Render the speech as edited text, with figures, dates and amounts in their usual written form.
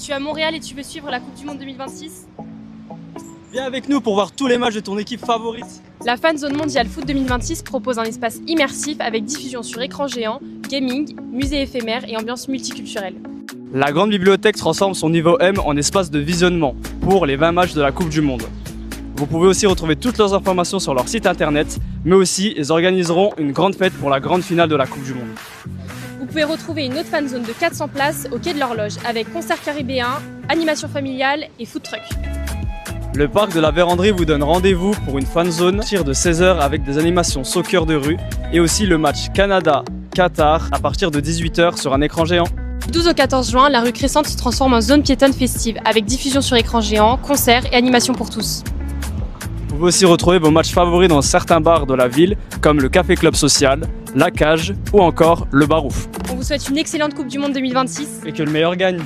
Tu es à Montréal et tu veux suivre la Coupe du Monde 2026? Viens avec nous pour voir tous les matchs de ton équipe favorite. La Fan Zone Mondiale Foot 2026 propose un espace immersif avec diffusion sur écran géant, gaming, musée éphémère et ambiance multiculturelle. La grande bibliothèque transforme son niveau M en espace de visionnement pour les 20 matchs de la Coupe du Monde. Vous pouvez aussi retrouver toutes leurs informations sur leur site internet, mais aussi ils organiseront une grande fête pour la grande finale de la Coupe du Monde. Vous pouvez retrouver une autre fan zone de 400 places au quai de l'Horloge avec concert caribéen, animation familiale et food truck. Le parc de la Vérandrie vous donne rendez-vous pour une fan zone à partir de 16h avec des animations soccer de rue et aussi le match Canada-Qatar à partir de 18h sur un écran géant. Du 12 au 14 juin, la rue Crescente se transforme en zone piétonne festive avec diffusion sur écran géant, concerts et animations pour tous. Vous pouvez aussi retrouver vos matchs favoris dans certains bars de la ville comme le Café Club Social, la Cage ou encore le Barouf. On vous souhaite une excellente Coupe du Monde 2026. Et que le meilleur gagne.